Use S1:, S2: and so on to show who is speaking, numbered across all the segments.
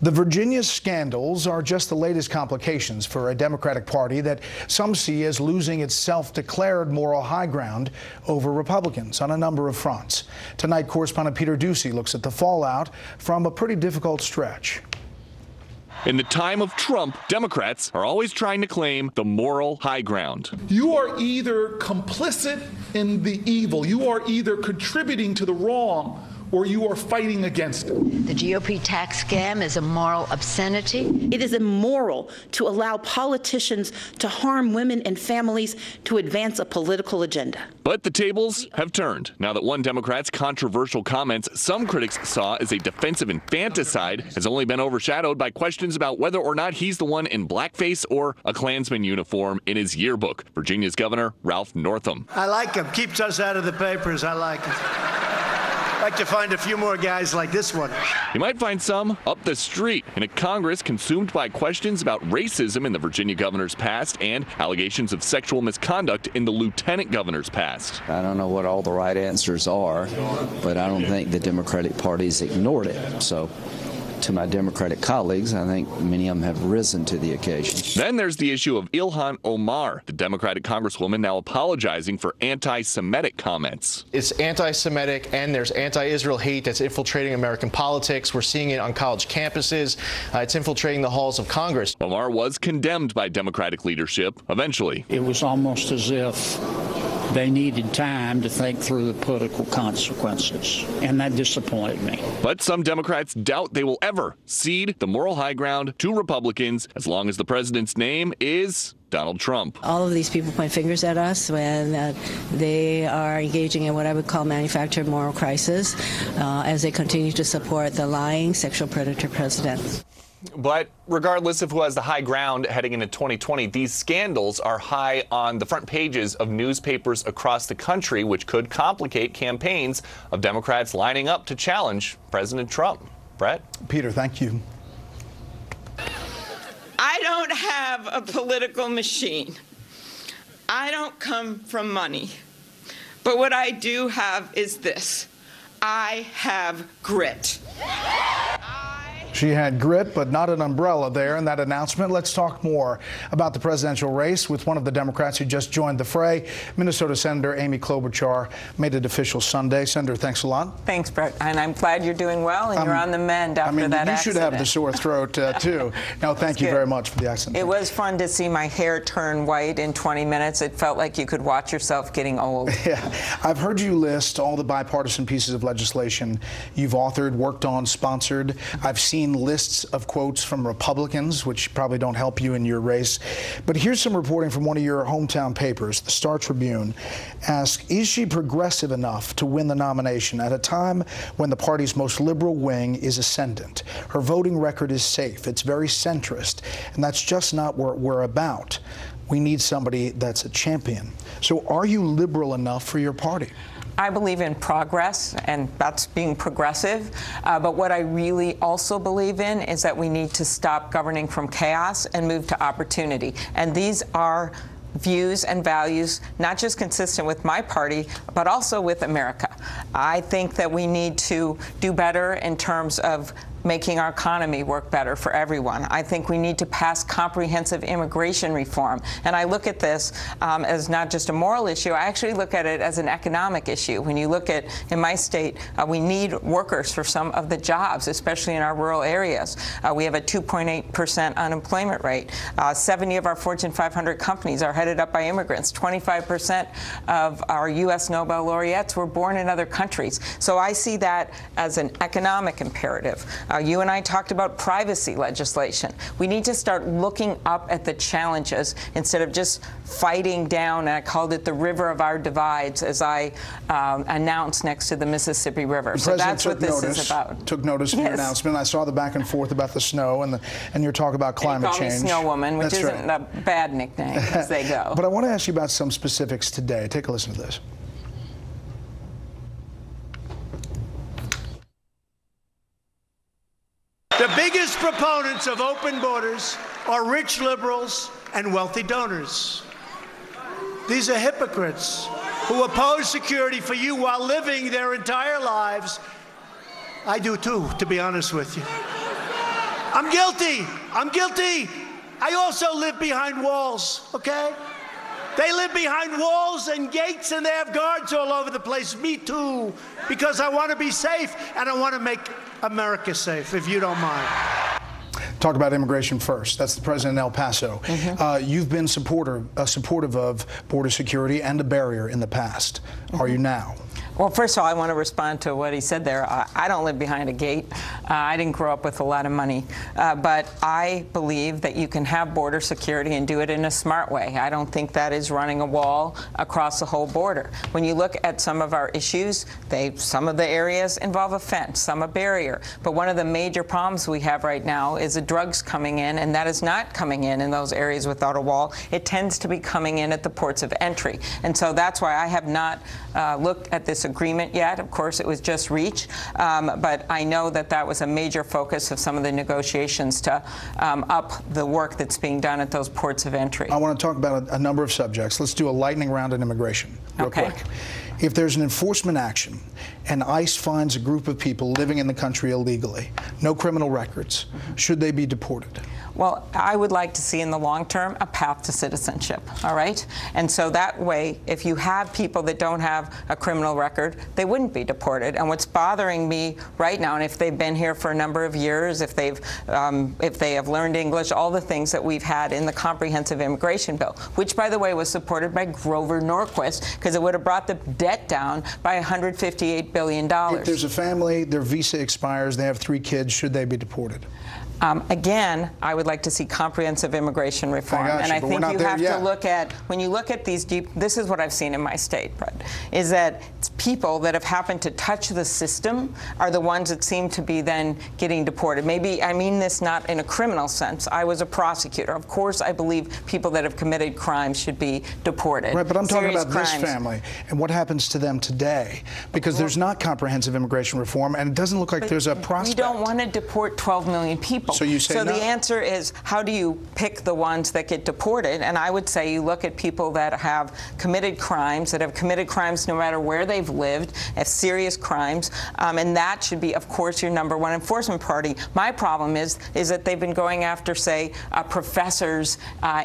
S1: The Virginia scandals are just the latest complications for a Democratic Party that some see as losing its self-declared moral high ground over Republicans on a number of fronts. Tonight, correspondent Peter Ducey looks at the fallout from a pretty difficult stretch.
S2: In the time of Trump, Democrats are always trying to claim the moral high ground.
S3: You are either complicit in the evil, you are either contributing to the wrong, or you are fighting against it.
S4: The GOP tax scam is a moral obscenity.
S5: It is immoral to allow politicians to harm women and families to advance a political agenda.
S2: But the tables have turned now that one Democrat's controversial comments some critics saw as a defensive infanticide has only been overshadowed by questions about whether or not he's the one in blackface or a Klansman uniform in his yearbook. Virginia's Governor Ralph Northam.
S6: I like him. Keeps us out of the papers. I like it. I'd like to find a few more guys like this one.
S2: You might find some up the street in a Congress consumed by questions about racism in the Virginia governor's past and allegations of sexual misconduct in the lieutenant governor's past.
S7: I don't know what all the right answers are, but I don't think the Democratic Party's ignored it. So, to my Democratic colleagues, I think many of them have risen to the occasion.
S2: Then there's the issue of Ilhan Omar, the Democratic congresswoman now apologizing for anti-Semitic comments.
S8: It's anti-Semitic and there's anti-Israel hate that's infiltrating American politics. We're seeing it on college campuses. It's infiltrating the halls of Congress.
S2: Omar was condemned by Democratic leadership eventually.
S9: It was almost as if they needed time to think through the political consequences, and that disappointed me.
S2: But some Democrats doubt they will ever cede the moral high ground to Republicans as long as the president's name is Donald Trump.
S10: All of these people point fingers at us when they are engaging in what I would call manufactured moral crisis as they continue to support the lying sexual predator president.
S11: But regardless of who has the high ground heading into 2020, these scandals are high on the front pages of newspapers across the country, which could complicate campaigns of Democrats lining up to challenge President Trump. Brett?
S1: Peter, thank you.
S12: I don't have a political machine. I don't come from money. But what I do have is this. I have grit.
S1: She had grit, but not an umbrella there in that announcement. Let's talk more about the presidential race with one of the Democrats who just joined the fray. Minnesota Senator Amy Klobuchar made it official Sunday. Senator, thanks a lot.
S12: Thanks, Brett. And I'm glad you're doing well and you're on the mend after that accident.
S1: You should have the sore throat, too. No, thank you very much for the accident.
S12: It was fun to see my hair turn white in 20 minutes. It felt like you could watch yourself getting old.
S1: Yeah. I've heard you list all the bipartisan pieces of legislation you've authored, worked on, sponsored. I've seen lists of quotes from Republicans, which probably don't help you in your race. But here's some reporting from one of your hometown papers, the Star Tribune. Asks, is she progressive enough to win the nomination at a time when the party's most liberal wing is ascendant? Her voting record is safe. It's very centrist. And that's just not what we're about. We need somebody that's a champion. So are you liberal enough for your party?
S12: I believe in progress, and that's being progressive. But what I really also believe in is that we need to stop governing from chaos and move to opportunity. And these are views and values not just consistent with my party, but also with America. I think that we need to do better in terms of making our economy work better for everyone. I think we need to pass comprehensive immigration reform. And I look at this as not just a moral issue, I actually look at it as an economic issue. When you look at, in my state, we need workers for some of the jobs, especially in our rural areas. We have a 2.8% unemployment rate. 70 of our Fortune 500 companies are headed up by immigrants. 25% of our U.S. Nobel laureates were born in other countries. So I see that as an economic imperative. You and I talked about privacy legislation. We need to start looking up at the challenges instead of just fighting down, and I called it the river of our divides as I announced next to the Mississippi River. So that's what this is about.
S1: Took notice of your announcement. I saw the back and forth about the snow and your talk about climate change.
S12: You call me Snow Woman, which isn't a bad nickname as they go.
S1: But I want to ask you about some specifics today. Take a listen to this.
S6: The biggest proponents of open borders are rich liberals and wealthy donors. These are hypocrites who oppose security for you while living their entire lives. I do too, to be honest with you. I'm guilty. I'm guilty. I also live behind walls, okay? They live behind walls and gates, and they have guards all over the place. Me too, because I want to be safe, and I want to make America safe, if you don't mind.
S1: Talk about immigration first. That's the president in El Paso. You've been supportive of border security and a barrier in the past. Are you now?
S12: Well, first of all, I want to respond to what he said there. I don't live behind a gate. I didn't grow up with a lot of money. But I believe that you can have border security and do it in a smart way. I don't think that is running a wall across the whole border. When you look at some of our issues, some of the areas involve a fence, some a barrier. But one of the major problems we have right now is the drugs coming in, and that is not coming in those areas without a wall. It tends to be coming in at the ports of entry. And so that's why I have not looked at this agreement yet. Of course, it was just reached, but I know that that was a major focus of some of the negotiations to up the work that's being done at those ports of entry.
S1: I want to talk about a number of subjects. Let's do a lightning round on immigration real quick. If there's an enforcement action and ICE finds a group of people living in the country illegally, no criminal records, should they be deported?
S12: Well, I would like to see in the long term a path to citizenship, all right? And so that way, if you have people that don't have a criminal record, they wouldn't be deported. And what's bothering me right now, and if they've been here for a number of years, if they have learned English, all the things that we've had in the comprehensive immigration bill, which, by the way, was supported by Grover Norquist, because it would have brought the debt down by $158 billion.
S1: If there's a family, their visa expires, they have 3 kids, should they be deported?
S12: Again, I would like to see comprehensive immigration reform. And I think you have to look at, when you look at these deep, this is what I've seen in my state, Brett, is that it's people that have happened to touch the system are the ones that seem to be then getting deported. Maybe, I mean this not in a criminal sense. I was a prosecutor. Of course, I believe people that have committed crimes should be deported.
S1: Right, but I'm talking about this family and what happens to them today, because there's not comprehensive immigration reform, and it doesn't look like there's a prospect.
S12: We don't want to deport 12 million people.
S1: So you say no?
S12: The answer is, how do you pick the ones that get deported? And I would say you look at people that have committed crimes, no matter where they've lived, as serious crimes, and that should be, of course, your number one enforcement priority. My problem is that they've been going after, say, professors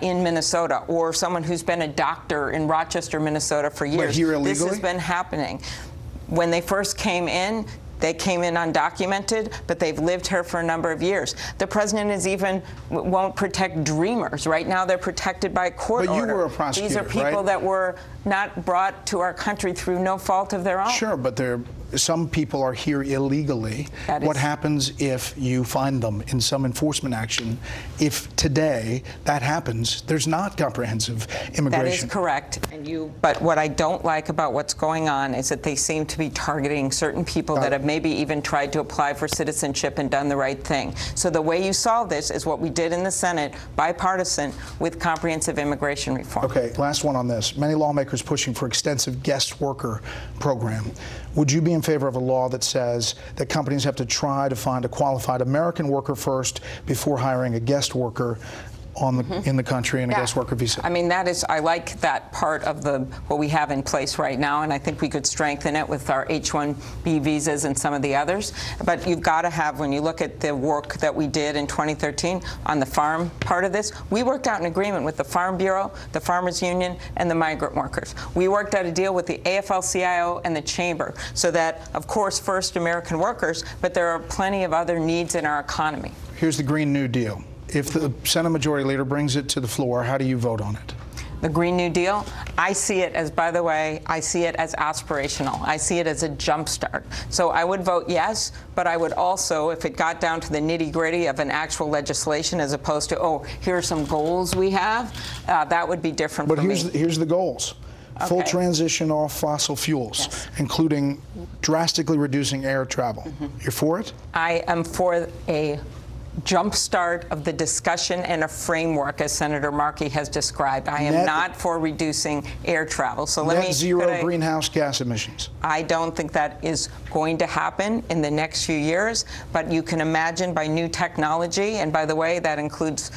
S12: in Minnesota, or someone who's been a doctor in Rochester, Minnesota for years.
S1: Here illegally?
S12: This has been happening. When they first came in, they came in undocumented, but they've lived here for a number of years. The president won't protect dreamers. Right now, they're protected by a court order.
S1: But you were a prosecutor,
S12: These are people that were not brought to our country through no fault of their own.
S1: Sure, but some people are here illegally. What happens if you find them in some enforcement action? If today that happens, there's not comprehensive immigration.
S12: That is correct. But what I don't like about what's going on is that they seem to be targeting certain people that have maybe even tried to apply for citizenship and done the right thing. So the way you solve this is what we did in the Senate, bipartisan, with comprehensive immigration reform.
S1: Okay, last one on this. Many lawmakers pushing for extensive guest worker program. Would you be in favor of a law that says that companies have to try to find a qualified American worker first before hiring a guest worker in the country and a guest worker visa?
S12: I mean, I like that part of what we have in place right now, and I think we could strengthen it with our H-1B visas and some of the others. But you've got to have, when you look at the work that we did in 2013 on the farm part of this, we worked out an agreement with the Farm Bureau, the Farmers Union, and the migrant workers. We worked out a deal with the AFL-CIO and the Chamber, so that, of course, first American workers, but there are plenty of other needs in our economy.
S1: Here's the Green New Deal. If the Senate Majority Leader brings it to the floor, how do you vote on it?
S12: The Green New Deal, I see it as, by the way, I see it as aspirational. I see it as a jumpstart. So I would vote yes, but I would also, if it got down to the nitty-gritty of an actual legislation as opposed to, oh, here are some goals we have, that would be different for me.
S1: But here's the goals. Full transition off fossil fuels, including drastically reducing air travel. You're for it?
S12: I am for a jumpstart of the discussion and a framework, as Senator Markey has described. I am not for reducing air travel. So
S1: net zero greenhouse gas emissions.
S12: I don't think that is going to happen in the next few years, but you can imagine by new technology, and by the way, that includes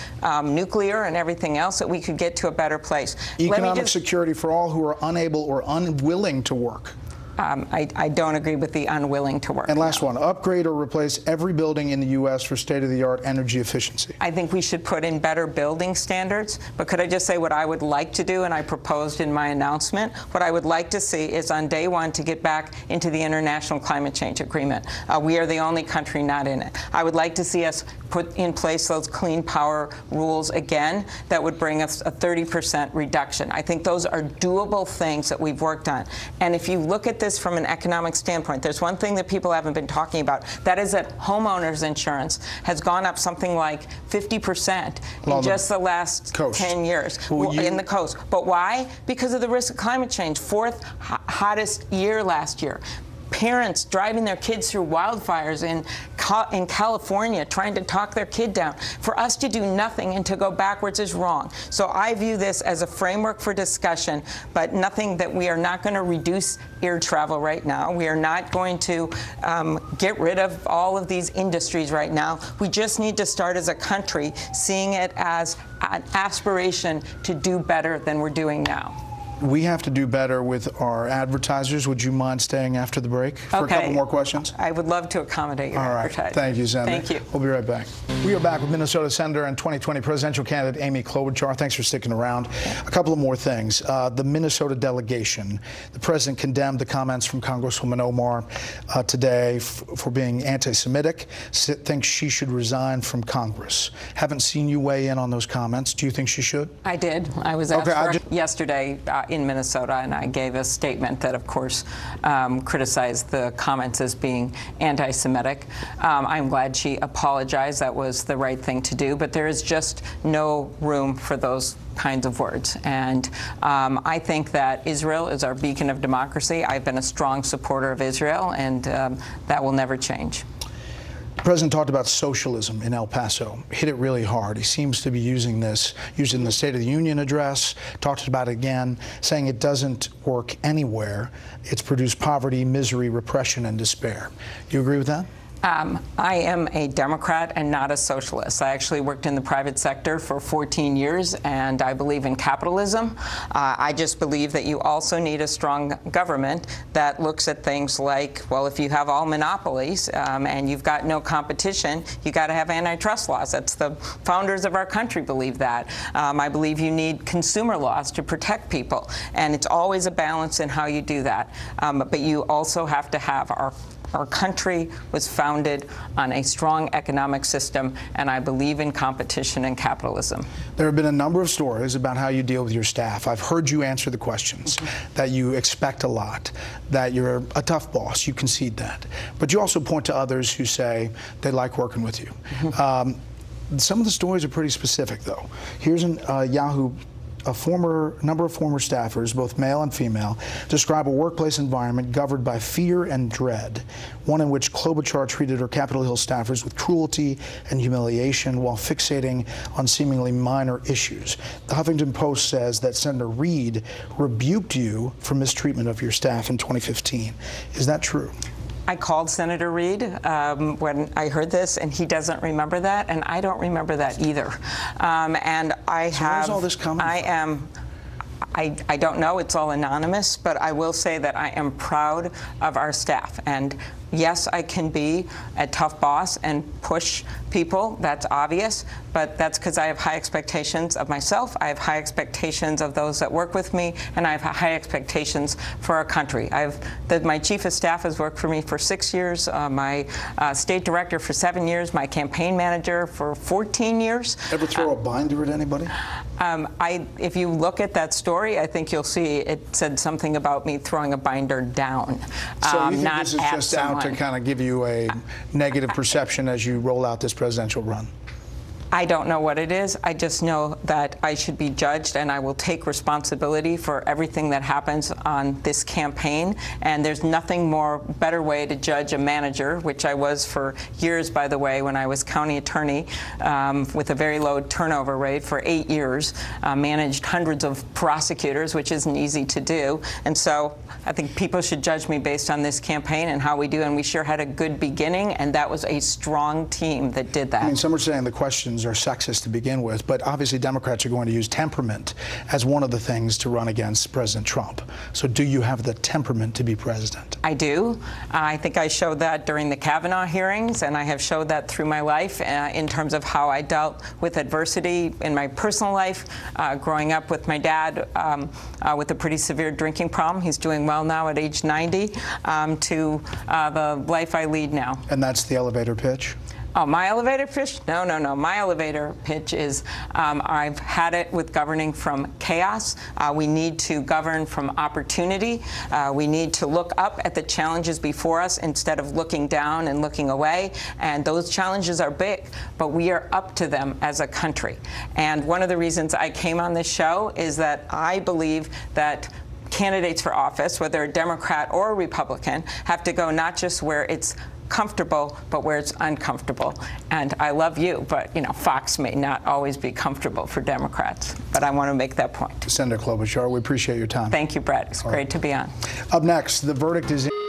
S12: nuclear and everything else, that we could get to a better place.
S1: Economic security for all who are unable or unwilling to work.
S12: I don't agree with the unwilling to work.
S1: And last one, upgrade or replace every building in the U.S. for state-of-the-art energy efficiency.
S12: I think we should put in better building standards, but could I just say what I would like to do, and I proposed in my announcement, what I would like to see is on day one to get back into the International Climate Change Agreement. We are the only country not in it. I would like to see us put in place those clean power rules again that would bring us a 30% reduction. I think those are doable things that we've worked on. And if you look at this from an economic standpoint, there's one thing that people haven't been talking about. That is that homeowners insurance has gone up something like 50% in just the last 10 years in the coast. But why? Because of the risk of climate change. Fourth hottest year last year. Parents driving their kids through wildfires in California, trying to talk their kid down. For us to do nothing and to go backwards is wrong. So I view this as a framework for discussion, but nothing that we are not going to reduce air travel right now. We are not going to get rid of all of these industries right now. We just need to start as a country seeing it as an aspiration to do better than we're doing now.
S1: We have to do better with our advertisers. Would you mind staying after the break for a couple more questions?
S12: I would love to accommodate your advertising.
S1: Thank you, Senator.
S12: Thank you.
S1: We'll be right back. We are back with Minnesota Senator and 2020 presidential candidate Amy Klobuchar. Thanks for sticking around. A couple of more things. The Minnesota delegation, the president condemned the comments from Congresswoman Omar today for being anti-Semitic, thinks she should resign from Congress. Haven't seen you weigh in on those comments. Do you think she should?
S12: I did. I was asked yesterday in Minnesota, and I gave a statement that, of course, criticized the comments as being anti-Semitic. I'm glad she apologized. That was the right thing to do, but there is just no room for those kinds of words. And I think that Israel is our beacon of democracy. I've been a strong supporter of Israel, and that will never change.
S1: The president talked about socialism in El Paso, hit it really hard. He seems to be using the State of the Union address, talked about it again, saying it doesn't work anywhere. It's produced poverty, misery, repression, and despair. Do you agree with that?
S12: I am a Democrat and not a socialist. I actually worked in the private sector for 14 years, and I believe in capitalism. I just believe that you also need a strong government that looks at things like, well, if you have all monopolies and you've got no competition, you got to have antitrust laws. That's the founders of our country believe that. I believe you need consumer laws to protect people, and it's always a balance in how you do that. But you also have to have our country was founded on a strong economic system, and I believe in competition and capitalism.
S1: There have been a number of stories about how you deal with your staff. I've heard you answer the questions, that you expect a lot, that you're a tough boss. You concede that. But you also point to others who say they like working with you. Some of the stories are pretty specific, though. Here's Yahoo. A number of former staffers, both male and female, describe a workplace environment governed by fear and dread, one in which Klobuchar treated her Capitol Hill staffers with cruelty and humiliation while fixating on seemingly minor issues. The Huffington Post says that Senator Reid rebuked you for mistreatment of your staff in 2015. Is that true?
S12: I called Senator Reid when I heard this, and he doesn't remember that, and I don't remember that either. And I
S1: so where's all this coming from?
S12: I don't know. It's all anonymous, but I will say that I am proud of our staff. And yes, I can be a tough boss and push people. That's obvious, but that's because I have high expectations of myself. I have high expectations of those that work with me, and I have high expectations for our country. My chief of staff has worked for me for 6 years, my state director for 7 years, my campaign manager for 14 years.
S1: Ever throw a binder at anybody?
S12: If you look at that story, I think you'll see it said something about me throwing a binder down,
S1: so you think
S12: not
S1: this is
S12: at
S1: just
S12: someone.
S1: Out to kind of give you a negative perception as you roll out this presidential run?
S12: I don't know what it is. I just know that I should be judged, and I will take responsibility for everything that happens on this campaign. And there's nothing better way to judge a manager, which I was for years, by the way, when I was county attorney with a very low turnover rate for 8 years, managed hundreds of prosecutors, which isn't easy to do. And so I think people should judge me based on this campaign and how we do. And we sure had a good beginning, and that was a strong team that did that.
S1: I mean, some are saying the questions Republicans are sexist to begin with, but obviously Democrats are going to use temperament as one of the things to run against President Trump. So do you have the temperament to be president?
S12: I do. I think I showed that during the Kavanaugh hearings, and I have showed that through my life in terms of how I dealt with adversity in my personal life, growing up with my dad with a pretty severe drinking problem. He's doing well now at age 90, to the life I lead now.
S1: And that's the elevator pitch?
S12: Oh, my elevator pitch? No, no, no. My elevator pitch is I've had it with governing from chaos. We need to govern from opportunity. We need to look up at the challenges before us instead of looking down and looking away. And those challenges are big, but we are up to them as a country. And one of the reasons I came on this show is that I believe that candidates for office, whether a Democrat or a Republican, have to go not just where it's comfortable, but where it's uncomfortable. And I love you, but Fox may not always be comfortable for Democrats. But I want to make that point.
S1: Senator Klobuchar, we appreciate your time.
S12: Thank you, Brett. It's great to be on.
S1: Up next, the verdict is in.